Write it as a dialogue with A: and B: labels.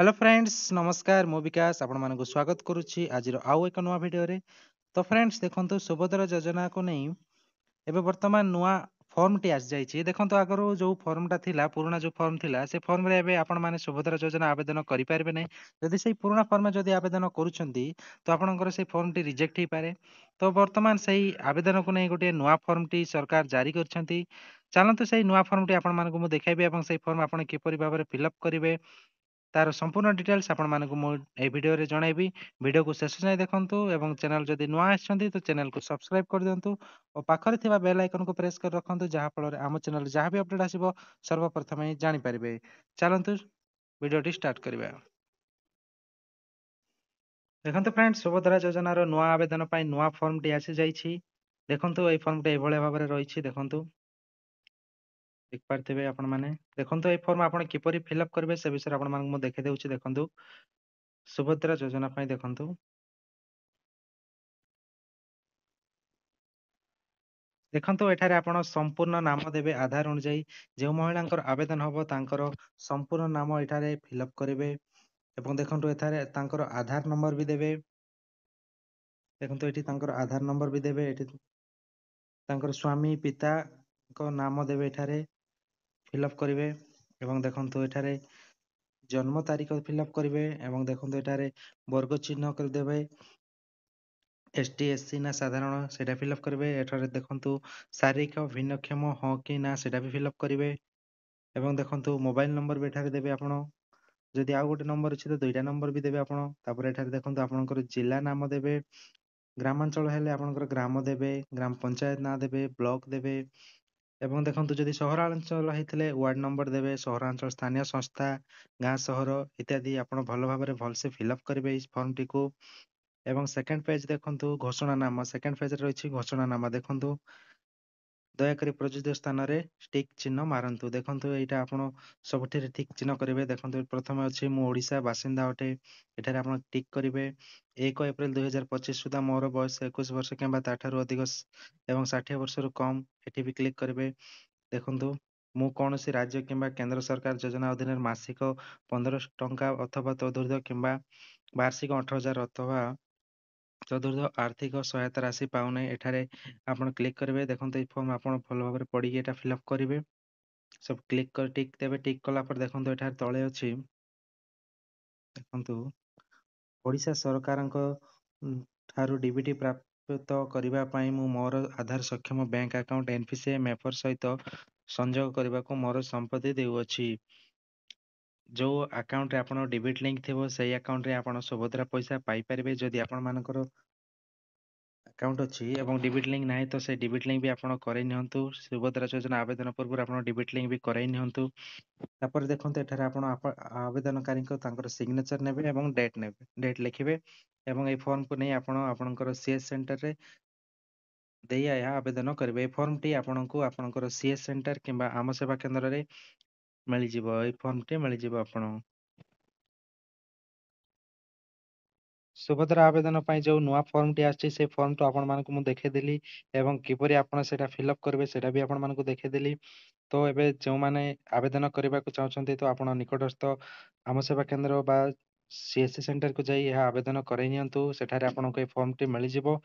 A: Hello friends नमस्कार मु विकास आपण मानक स्वागत करुच्ची आज आउ एक नुआ भिडियो रे। तो फ्रेंड्स देखंतु सुभद्रा योजना को नहीं एबे वर्तमान नुआ फॉर्म टी आस जाइछि। देखंतु आगरो जो फॉर्म टा थिला पुराना जो फॉर्म थिला से फॉर्म रे एबे आपण माने सुभद्रा योजना आवेदन करि पारबे नै। यदि सेही पुराना फॉर्म में जदि आवेदन करूछंती तो आपनकर से फॉर्म टी रिजेक्ट ही पारे। तो वर्तमान सेही आवेदन को नहीं गोटे नुआ फॉर्म टी सरकार जारी करछंती। चलंतु सेही नुआ फॉर्म टी आपण मानक मु देखाइबे एवं सेही फॉर्म आपण किपरि भाबरे फिलअप करिवे तार संपूर्ण डिटेल्स आपण मानक मु ए वीडियो रे जणाइबी। वीडियो को शेष जाय देखंतु एवं चैनल जदि नुआ आछंती तो चैनल को सब्सक्राइब कर दियंतु और पाखरे थिबा बेल आइकन को प्रेस कर रखंतु जहा फल रे आम चैनल जहा भी अपडेट आसीबो सर्वप्रथम ही जानि परिबे। चलंतु वीडियो टी स्टार्ट करिबा। देखंतु फ्रेंड्स सुभद्रा योजना रो नुआ आवेदन पई नुआ फॉर्म टी आसी जाईछि। देखंतु ए फॉर्म टे एभले भाबरे रहिछि। देखंतु देख पारथिबे आपण माने। देखंतु ए फॉर्म आपण किपरि फिलअप करबे से विषय आपण मानक मु देखै देउछि। देखंतु सुभद्रा योजना पई देखंतु देखंतु एठारे आपण संपूर्ण नाम देबे आधार अनुଯାयी जो महिलांकर आवेदन हबो तांकर संपूर्ण नाम एठारे फिलअप करिवे एवं देखंतु एठारे तांकर आधार नंबर भी देबे। देखंतु एठी तांकर आधार नंबर भी देबे। एठी तांकर स्वामी पिता को नाम देबे एठारे फिलअप करिवे एवं देखंतु एठारे जन्म तारीख फिलअप करिवे एवं देखंतु एठारे वर्ग चिन्ह कर देबे एसटी एससी ना साधारण सेटा फिलअप करिवे। एठारे देखंतु शारीरिक भिन्नक्षम हो कि ना सेटा भी फिलअप करिवे एवं देखंतु मोबाइल नंबर भी एठारे देबे आपण। जदि आ गोटे नंबर अछि तो दुईटा नंबर भी देबे आपण। तापर एठारे देखंतु आपनकर जिल्ला नाम देबे। ग्रामांचल हेले आपनकर ग्राम देबे, ग्राम पंचायत ना देबे, ब्लॉक देबे एवं देखंतु जदि सहरांचल हेथिले वार्ड नंबर देबे, सहरांचल स्थानीय संस्था गाँ सहर इत्यादि आपण भलो भाबरे भलसे फिलअप करिवे इस फॉर्म टी को। एवं सेकंड पेज देखंतु घोषणा नामा सेकंड पेज रे रहिछि घोषणा नामा। देखंतु दयाकरी प्रयुक्त स्थान रे टिक चिन्ह मारंतु। देखंतु एटा आपण सबठे टिक चिन्ह करिवे। देखंतु प्रथम अछि मु ओडिसा बासिंदा अटे एठारे आपण टिक करिवे। 1 एप्रिल 2025 सुधा मोर बयस 21 वर्ष किंबा ताठारु अधिक एवं 60 वर्ष रु कम एठी भी क्लिक करिवे। देखंतु मु कोनोसी राज्य किंबा केंद्र सरकार योजना अधीन मासिक 15 टंका अथवा तदुर्ध्व किंबा वार्षिक 18,000 अथवा तदुर्ध्व आर्थिक सहायता राशि पाउने एठारे आपण क्लिक करिवे। देखंतु ए फॉर्म आपण भलो भाबरे पढी एटा फिलअप करिवे। सब क्लिक कर टिक देबे। टिक कला पर देखंतु एठारे तळे अछि देखंतु ओडिशा सरकारक ठारू डीबीटी प्राप्त करिबा पई मु मोर आधार सक्षम बैंक अकाउंट एनपीसीआई मेफर सहित संयोग करबा को मोर संपत्ति देउ अछि। जो अकाउंट रे आपण डेबिट लिंक थिबो सेही अकाउंट रे आपण सुभद्रा पैसा पाई परिबे। जदि आपण मानकर अकाउंट अछि एवं डेबिट लिंक नाही तो से डेबिट लिंक भी आपण करै निहंतु। सुभद्रा योजना आवेदन पूर्व आपण डेबिट लिंक भी करै निहंतु। तापर देखंतु एठारे आपण आवेदनकारी को तांकर सिग्नेचर नेबे एवं डेट नेबे डेट लिखिबे एवं ए फॉर्म को नै आपण आपनकर सीएस सेंटर रे देई या आवेदन करिवे। ए फॉर्म टी आपनको आपनकर सीएस सेंटर किंबा आम सेवा केंद्र रे मिल जिवो। ए फॉर्म टी मिल जिवो आपण। सुभद्रा आवेदन पई जो नुआ फॉर्म टी आछि से फॉर्म तो आपण मानको मु देखे देली एवं किपरि आपण सेटा फिलअप करबे सेटा भी आपण मानको देखे देली। तो एबे जो माने आवेदन करबा को चाहछन्ते तो आपण निकटस्थ आम सेवा केंद्र बा सीएससी सेंटर को जाई यह आवेदन करै नियंतु। सेठारे आपनको ए फॉर्म टी मिल जिवो